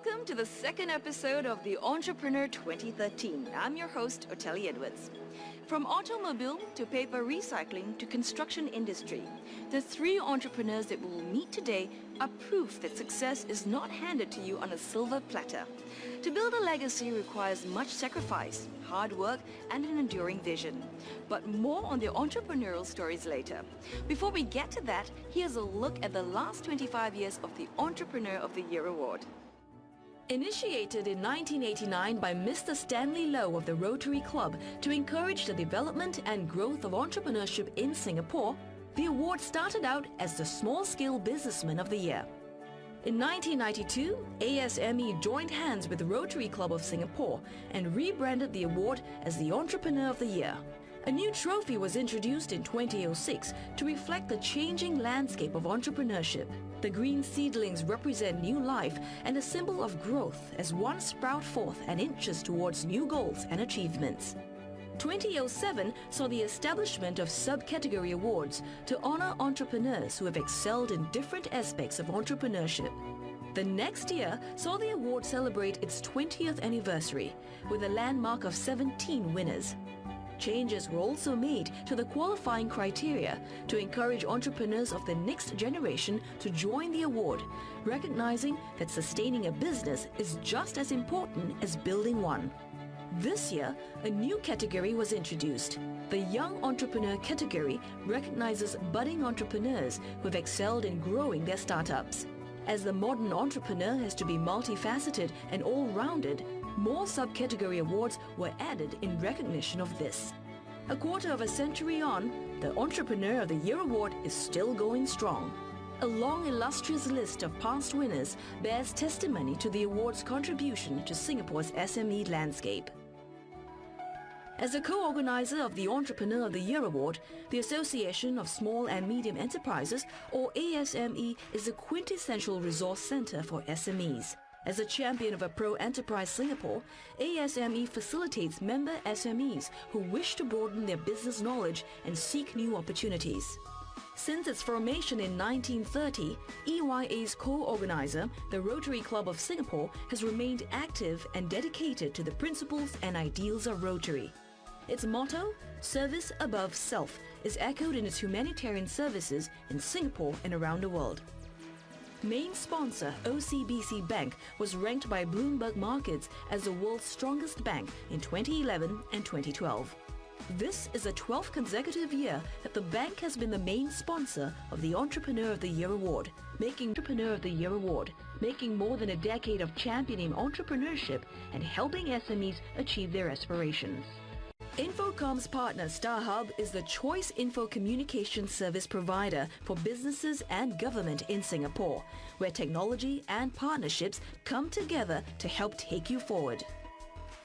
Welcome to the second episode of The Entrepreneur 2013. I'm your host, Otelli Edwards. From automobile to paper recycling to construction industry, the three entrepreneurs that we will meet today are proof that success is not handed to you on a silver platter. To build a legacy requires much sacrifice, hard work, and an enduring vision. But more on their entrepreneurial stories later. Before we get to that, here's a look at the last 25 years of the Entrepreneur of the Year Award. Initiated in 1989 by Mr. Stanley Lowe of the Rotary Club to encourage the development and growth of entrepreneurship in Singapore, the award started out as the Small Scale Businessman of the Year. In 1992, ASME joined hands with the Rotary Club of Singapore and rebranded the award as the Entrepreneur of the Year. A new trophy was introduced in 2006 to reflect the changing landscape of entrepreneurship. The green seedlings represent new life and a symbol of growth as one sprout forth and inches towards new goals and achievements. 2007 saw the establishment of subcategory awards to honor entrepreneurs who have excelled in different aspects of entrepreneurship. The next year saw the award celebrate its 20th anniversary with a landmark of 17 winners. Changes were also made to the qualifying criteria to encourage entrepreneurs of the next generation to join the award, recognizing that sustaining a business is just as important as building one. This year, a new category was introduced. The Young Entrepreneur category recognizes budding entrepreneurs who have excelled in growing their startups. As the modern entrepreneur has to be multifaceted and all-rounded, more subcategory awards were added in recognition of this. A quarter of a century on, the Entrepreneur of the Year Award is still going strong. A long, illustrious list of past winners bears testimony to the award's contribution to Singapore's SME landscape. As a co-organizer of the Entrepreneur of the Year Award, the Association of Small and Medium Enterprises, or ASME, is a quintessential resource center for SMEs. As a champion of a pro-enterprise Singapore, ASME facilitates member SMEs who wish to broaden their business knowledge and seek new opportunities. Since its formation in 1930, EYA's co-organizer, the Rotary Club of Singapore, has remained active and dedicated to the principles and ideals of Rotary. Its motto, Service Above Self, is echoed in its humanitarian services in Singapore and around the world. Main sponsor OCBC Bank was ranked by Bloomberg Markets as the world's strongest bank in 2011 and 2012. This is the 12th consecutive year that the bank has been the main sponsor of the Entrepreneur of the Year Award, making more than a decade of championing entrepreneurship and helping SMEs achieve their aspirations. Infocom's partner StarHub is the choice info communication service provider for businesses and government in Singapore, where technology and partnerships come together to help take you forward.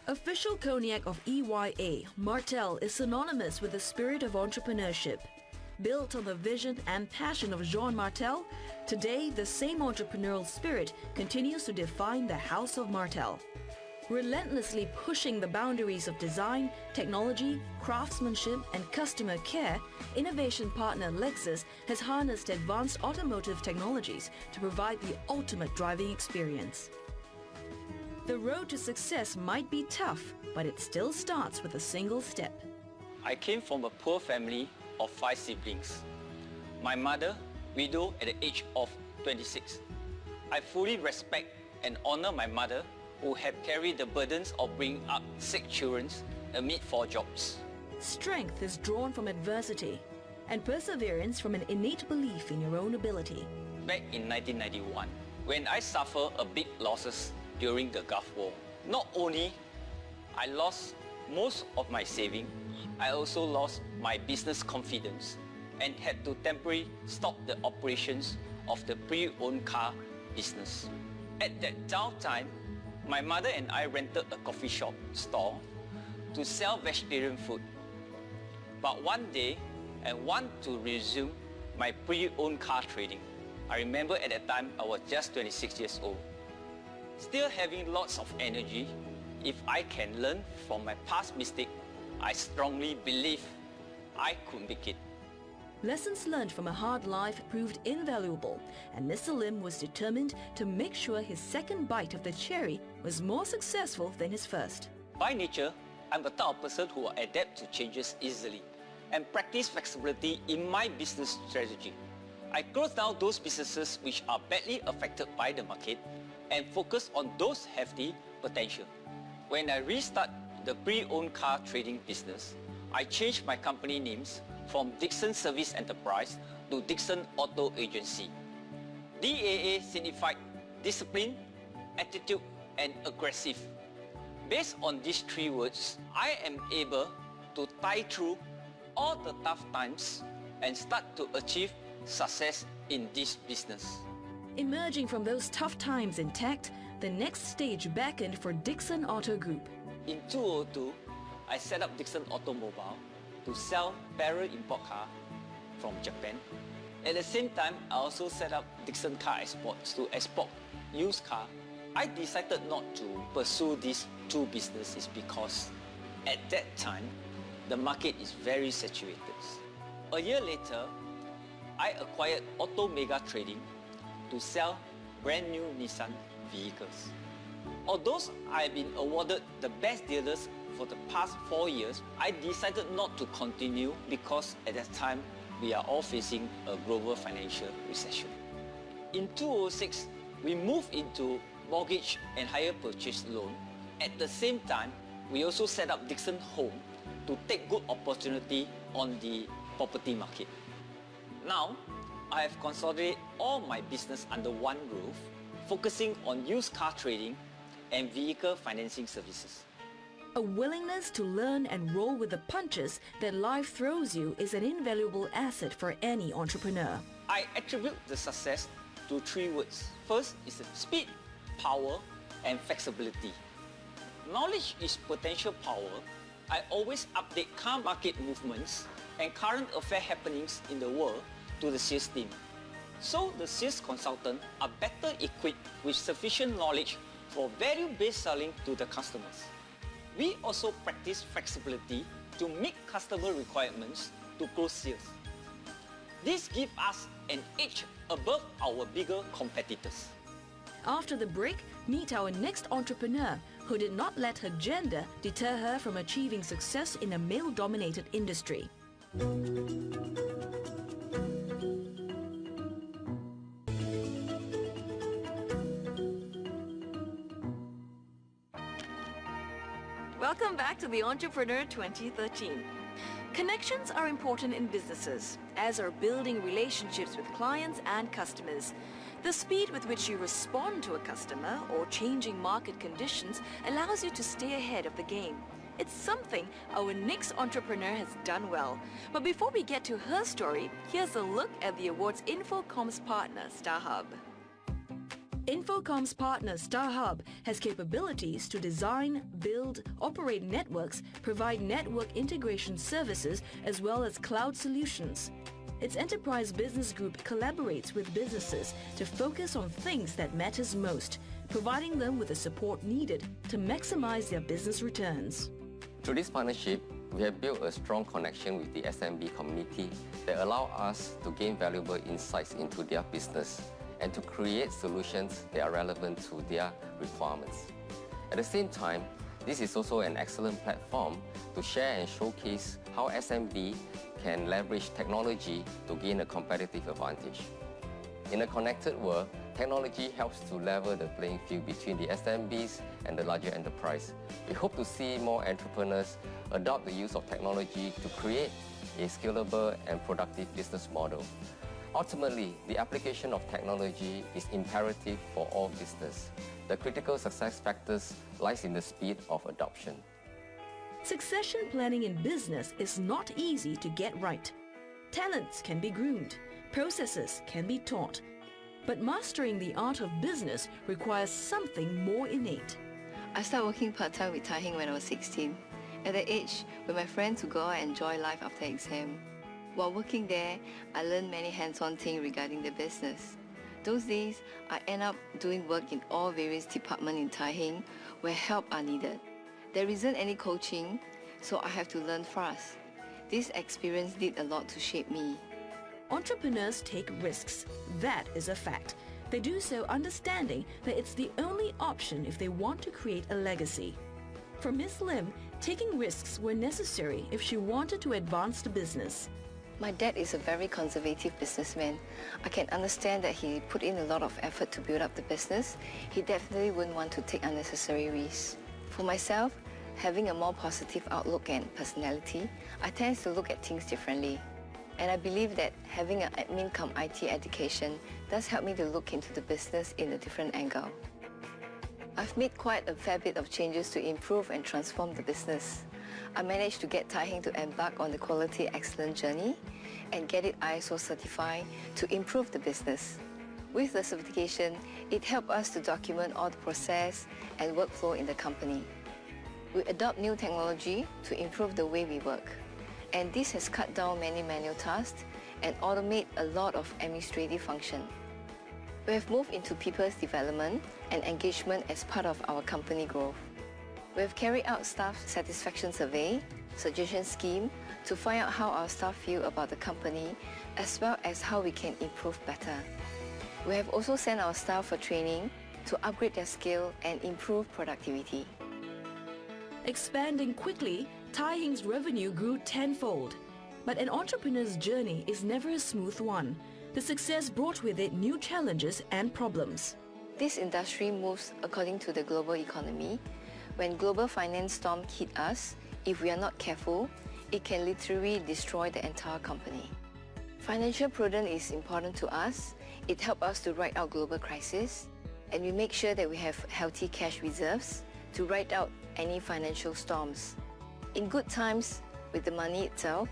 Official cognac of EYA, Martell is synonymous with the spirit of entrepreneurship. Built on the vision and passion of Jean Martel, today the same entrepreneurial spirit continues to define the House of Martel. Relentlessly pushing the boundaries of design, technology, craftsmanship, and customer care, innovation partner Lexus has harnessed advanced automotive technologies to provide the ultimate driving experience. The road to success might be tough, but it still starts with a single step. I came from a poor family of 5 siblings. My mother, widowed at the age of 26. I fully respect and honor my mother, who have carried the burdens of bringing up 6 children amid 4 jobs. Strength is drawn from adversity, and perseverance from an innate belief in your own ability. Back in 1991, when I suffered a big losses during the Gulf War, not only I lost most of my saving, I also lost my business confidence and had to temporarily stop the operations of the pre-owned car business. At that downtime, my mother and I rented a coffee shop store to sell vegetarian food. But one day, I want to resume my pre-owned car trading. I remember at that time I was just 26 years old. Still having lots of energy, if I can learn from my past mistake, I strongly believe I could make it. Lessons learned from a hard life proved invaluable, and Mr. Lim was determined to make sure his second bite of the cherry was more successful than his first. By nature, I'm the type of person who will adapt to changes easily and practice flexibility in my business strategy. I close down those businesses which are badly affected by the market and focus on those hefty potential. When I restart the pre-owned car trading business, I changed my company names from Dixon Service Enterprise to Dixon Auto Agency. DAA signified discipline, attitude, and aggressive. Based on these three words, I am able to tie through all the tough times and start to achieve success in this business. Emerging from those tough times intact, the next stage beckoned for Dixon Auto Group. In 2002, I set up Dixon Automobile to sell barrel import car from Japan. At the same time, I also set up Dixon Car Exports to export used car. I decided not to pursue these two businesses because at that time, the market is very saturated. A year later, I acquired Auto Mega Trading to sell brand new Nissan vehicles. Although I have been awarded the best dealers for the past 4 years, I decided not to continue because at that time, we are all facing a global financial recession. In 2006, we moved into mortgage and hire purchase loan. At the same time, we also set up Dixon Home to take good opportunity on the property market. Now, I have consolidated all my business under one roof, focusing on used car trading and vehicle financing services. A willingness to learn and roll with the punches that life throws you is an invaluable asset for any entrepreneur. I attribute the success to three words. First is the speed, power, and flexibility. Knowledge is potential power. I always update car market movements and current affair happenings in the world to the sales team. So the sales consultants are better equipped with sufficient knowledge for value-based selling to the customers. We also practice flexibility to meet customer requirements to close sales. This gives us an edge above our bigger competitors. After the break, meet our next entrepreneur who did not let her gender deter her from achieving success in a male-dominated industry. Welcome back to the Entrepreneur 2013. Connections are important in businesses, as are building relationships with clients and customers. The speed with which you respond to a customer or changing market conditions allows you to stay ahead of the game. It's something our next entrepreneur has done well. But before we get to her story, here's a look at the award's Infocom's partner, StarHub. Infocom's partner StarHub has capabilities to design, build, operate networks, provide network integration services, as well as cloud solutions. Its enterprise business group collaborates with businesses to focus on things that matters most, providing them with the support needed to maximize their business returns. Through this partnership, we have built a strong connection with the SMB community that allow us to gain valuable insights into their business and to create solutions that are relevant to their requirements. At the same time, this is also an excellent platform to share and showcase how SMB can leverage technology to gain a competitive advantage. In a connected world, technology helps to level the playing field between the SMBs and the larger enterprise. We hope to see more entrepreneurs adopt the use of technology to create a scalable and productive business model. Ultimately, the application of technology is imperative for all business. The critical success factors lies in the speed of adoption. Succession planning in business is not easy to get right. Talents can be groomed, processes can be taught, but mastering the art of business requires something more innate. I started working part-time with Tai Hing when I was 16. At that age, when my friends would go out and enjoy life after exam. While working there, I learned many hands-on things regarding the business. Those days, I end up doing work in all various departments in Tai Hing where help are needed. There isn't any coaching, so I have to learn fast. This experience did a lot to shape me. Entrepreneurs take risks. That is a fact. They do so understanding that it's the only option if they want to create a legacy. For Ms. Lim, taking risks were necessary if she wanted to advance the business. My dad is a very conservative businessman. I can understand that he put in a lot of effort to build up the business. He definitely wouldn't want to take unnecessary risks. For myself, having a more positive outlook and personality, I tend to look at things differently. And I believe that having an admin cum IT education does help me to look into the business in a different angle. I've made quite a fair bit of changes to improve and transform the business. I managed to get Tai Hing to embark on the quality excellence journey and get it ISO certified to improve the business. With the certification, it helped us to document all the process and workflow in the company. We adopt new technology to improve the way we work. And this has cut down many manual tasks and automate a lot of administrative function. We have moved into people's development and engagement as part of our company growth. We have carried out staff satisfaction survey, suggestion scheme to find out how our staff feel about the company as well as how we can improve better. We have also sent our staff for training to upgrade their skill and improve productivity. Expanding quickly, Tai Hing's revenue grew tenfold. But an entrepreneur's journey is never a smooth one. The success brought with it new challenges and problems. This industry moves according to the global economy. When global finance storm hit us, if we are not careful, it can literally destroy the entire company. Financial prudence is important to us. It helps us to ride out global crisis, and we make sure that we have healthy cash reserves to ride out any financial storms. In good times, with the money itself,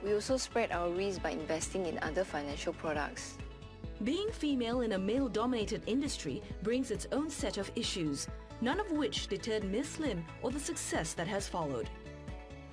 we also spread our risk by investing in other financial products. Being female in a male-dominated industry brings its own set of issues, none of which deterred Ms. Lim or the success that has followed.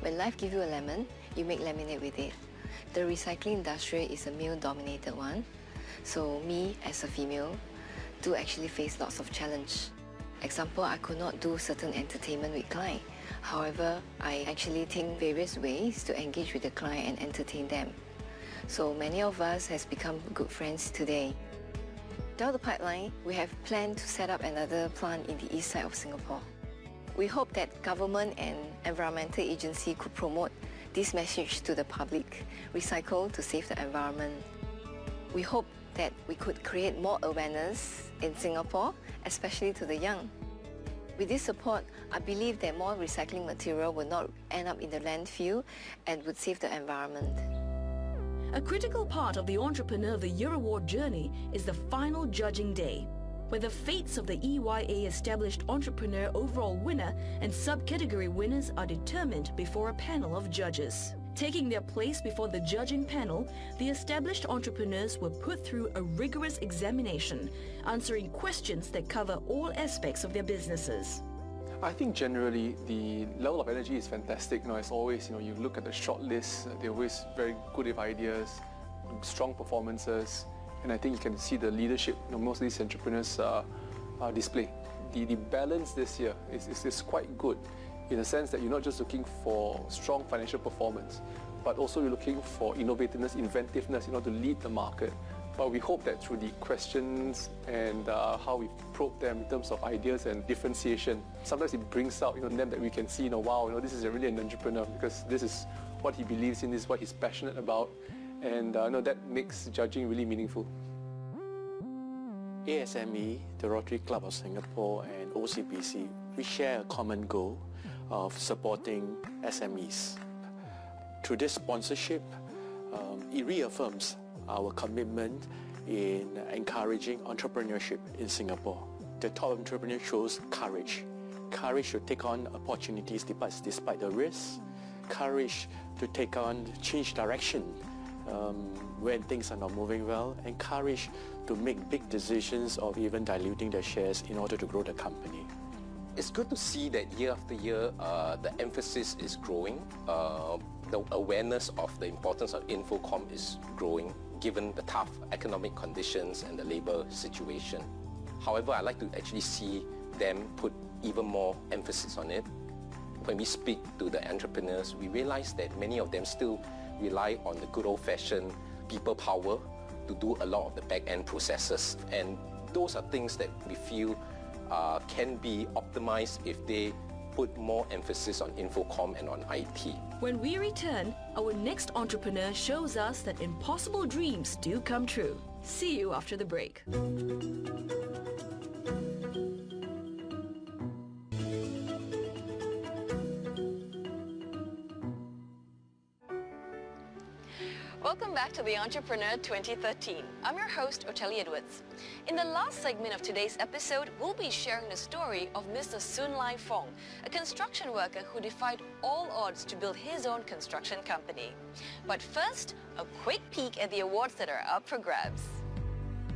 When life gives you a lemon, you make lemonade with it. The recycling industry is a male-dominated one, so me as a female do actually face lots of challenge. Example, I could not do certain entertainment with client. However, I actually think various ways to engage with the client and entertain them. So many of us has become good friends today. Down the pipeline, we have planned to set up another plant in the east side of Singapore. We hope that government and environmental agency could promote this message to the public, recycle to save the environment. We hope that we could create more awareness in Singapore, especially to the young. With this support, I believe that more recycling material will not end up in the landfill and would save the environment. A critical part of the Entrepreneur of the Year Award journey is the final judging day, where the fates of the EYA Established Entrepreneur overall winner and subcategory winners are determined before a panel of judges. Taking their place before the judging panel, the established entrepreneurs were put through a rigorous examination, answering questions that cover all aspects of their businesses. I think generally the level of energy is fantastic. As always, you look at the short list, they're always very good with ideas, strong performances, and I think you can see the leadership most of these entrepreneurs display. The balance this year is quite good, in the sense that you're not just looking for strong financial performance, but also you're looking for innovativeness, inventiveness, to lead the market. But we hope that through the questions and how we probe them in terms of ideas and differentiation, sometimes it brings out them that we can see, wow, this is really an entrepreneur, because this is what he believes in, this is what he's passionate about, and that makes judging really meaningful. ASME, the Rotary Club of Singapore, and OCBC, we share a common goal of supporting SMEs. Through this sponsorship, it reaffirms our commitment in encouraging entrepreneurship in Singapore. The top entrepreneur shows courage. Courage to take on opportunities despite the risks. Courage to take on change direction when things are not moving well. And courage to make big decisions of even diluting their shares in order to grow the company. It's good to see that year after year, the emphasis is growing. The awareness of the importance of Infocom is growing, given the tough economic conditions and the labor situation. However, I'd like to actually see them put even more emphasis on it. When we speak to the entrepreneurs, we realize that many of them still rely on the good old-fashioned people power to do a lot of the back-end processes. And those are things that we feel can be optimized if they put more emphasis on Infocom and on IT. When we return, our next entrepreneur shows us that impossible dreams do come true. See you after the break. Welcome back to the Entrepreneur 2013. I'm your host, Ottilie Edwards. In the last segment of today's episode, we'll be sharing the story of Mr. Soon Lai Fong, a construction worker who defied all odds to build his own construction company. But first, a quick peek at the awards that are up for grabs.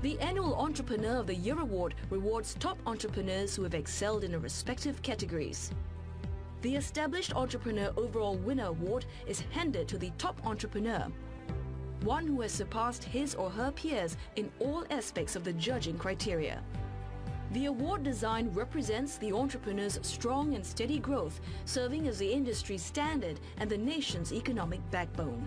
The annual Entrepreneur of the Year award rewards top entrepreneurs who have excelled in their respective categories. The Established Entrepreneur Overall Winner Award is handed to the top entrepreneur, one who has surpassed his or her peers in all aspects of the judging criteria. The award design represents the entrepreneur's strong and steady growth, serving as the industry standard and the nation's economic backbone.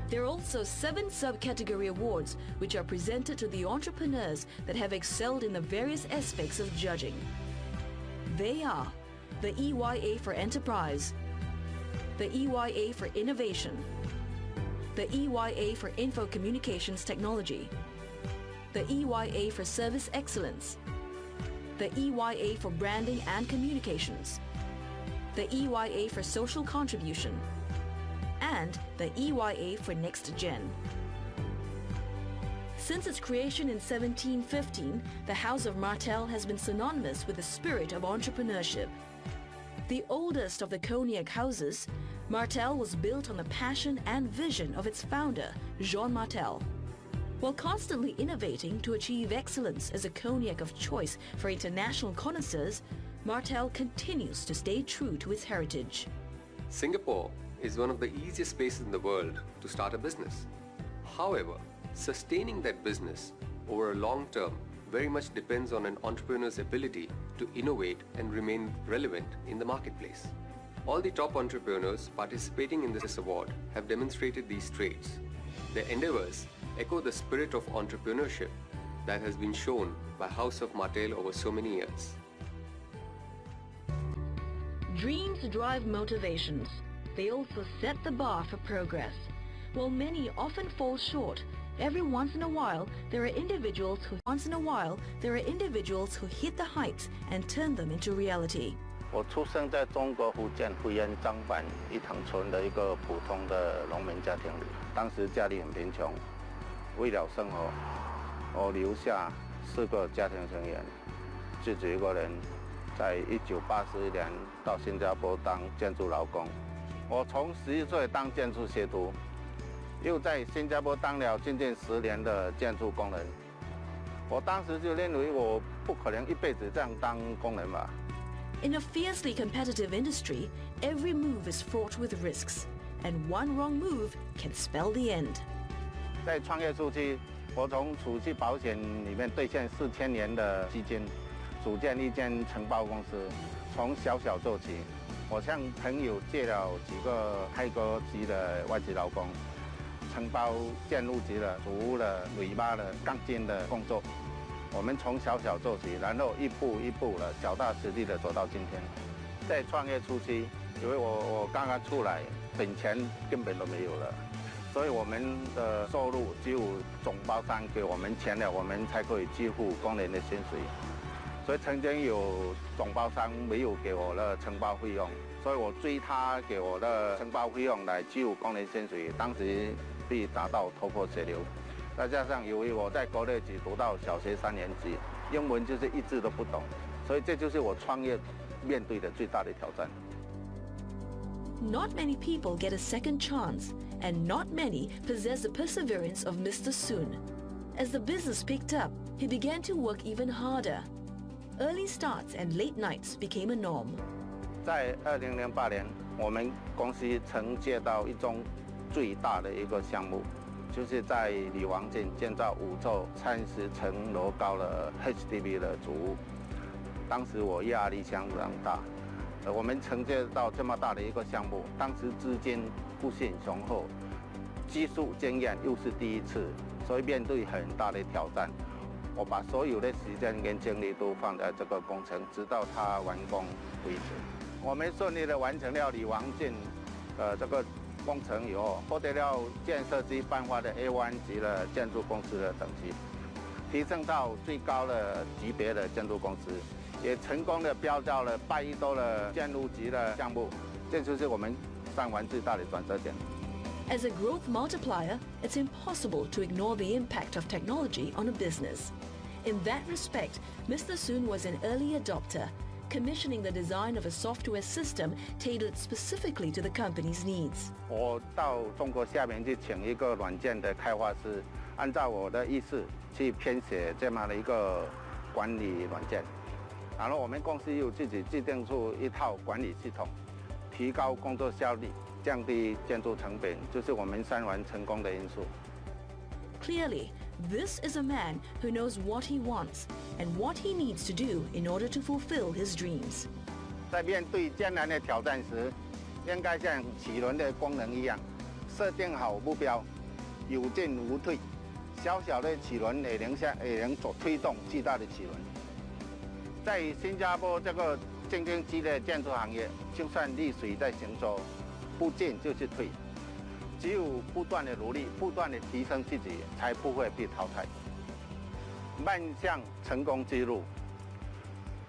There are also 7 subcategory awards which are presented to the entrepreneurs that have excelled in the various aspects of judging. They are the EYA for Enterprise, the EYA for Innovation, the EYA for Info Communications Technology, the EYA for Service Excellence, the EYA for Branding and Communications, the EYA for Social Contribution, and the EYA for Next Gen. Since its creation in 1715, the House of Martel has been synonymous with the spirit of entrepreneurship. The oldest of the cognac houses, Martel was built on the passion and vision of its founder, Jean Martel. While constantly innovating to achieve excellence as a cognac of choice for international connoisseurs, Martel continues to stay true to its heritage. Singapore is one of the easiest places in the world to start a business. However, sustaining that business over a long term very much depends on an entrepreneur's ability to innovate and remain relevant in the marketplace. All the top entrepreneurs participating in this award have demonstrated these traits. Their endeavors echo the spirit of entrepreneurship that has been shown by House of Martel over so many years. Dreams drive motivations. They also set the bar for progress. While many often fall short, every once in a while there are individuals who hit the heights and turn them into reality. 我出生在中国福建惠安张板一塘村的一个普通的农民家庭里，当时家里很贫穷，为了生活，我留下4个家庭成员，自己一个人，在1981年到新加坡当建筑劳工。我从11岁当建筑学徒，又在新加坡当了将近10年的建筑工人。我当时就认为我不可能一辈子这样当工人吧。 In a fiercely competitive industry, every move is fraught with risks, and one wrong move can spell the end. 在创业初期，我从储蓄保险里面兑现4000元的基金，组建一间承包公司，从小小做起。我向朋友借了几个泰国籍的外籍劳工，承包建筑级的、主屋的、尾巴的、钢筋的工作。 我们从小小做起，然后一步一步的脚踏实地的走到今天。在创业初期，因为我刚刚出来，本钱根本都没有了，所以我们的收入只有总包商给我们钱了，我们才可以支付工人的薪水。所以曾经有总包商没有给我的承包费用，所以我追他给我的承包费用来支付工人薪水，当时被打到头破血流。 再加上由于我在国内只读到小学3年级，英文就是一字都不懂，所以这就是我创业面对的最大的挑战。Not many people get a second chance, and not many possess the perseverance of Mr. Soon. As the business picked up, he began to work even harder. Early starts and late nights became a norm. 在2008年，我们公司承接到一宗最大的一个项目。 就是在李王镇建造5座30层楼高的 THP 的主屋，当时我压力相当大。我们承接到这么大的一个项目，当时资金不甚雄厚，技术经验又是第一次，所以面对很大的挑战。我把所有的时间跟精力都放在这个工程，直到它完工为止。我们顺利的完成了李王俊这个工程以后，获得了建设局颁发的 A1 级的建筑公司的等级，提升到最高的级别的建筑公司，也成功的标到了8亿多的建筑级的项目，这就是我们上完最大的转折点。As a growth multiplier, it's impossible to ignore the impact of technology on a business. In that respect, Mr. Soon was an early adopter, commissioning the design of a software system tailored specifically to the company's needs. 我到中国厦门去请一个软件的开发师，按照我的意思去编写这么的一个管理软件，然后我们公司又自己制定出一套管理系统，提高工作效率，降低建筑成本，就是我们3完成功的因素。Clearly, this is a man who knows what he wants and what he needs to do in order to fulfill his dreams. 在面对艰难的挑战时，应该像齿轮的功能一样，设定好目标，有进无退。小小的齿轮也能所推动巨大的齿轮。在新加坡这个竞争激烈的建筑行业，就算利水在行走，不进就是退。只有不断的努力，不断的提升自己，才不会被淘汰。迈向成功之路，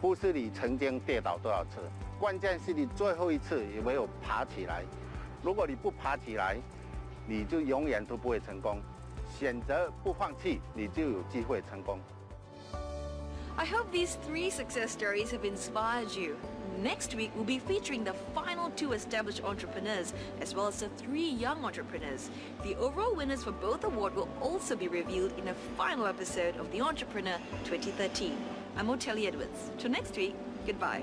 不是你曾经跌倒多少次，关键是你最后一次有没有爬起来。如果你不爬起来，你就永远都不会成功。选择不放弃，你就有机会成功。I hope these 3 success stories have inspired you. Next week, we'll be featuring the final 2 established entrepreneurs as well as the 3 young entrepreneurs. The overall winners for both awards will also be revealed in a final episode of The Entrepreneur 2013. I'm Otelli Edwards. Till next week, goodbye.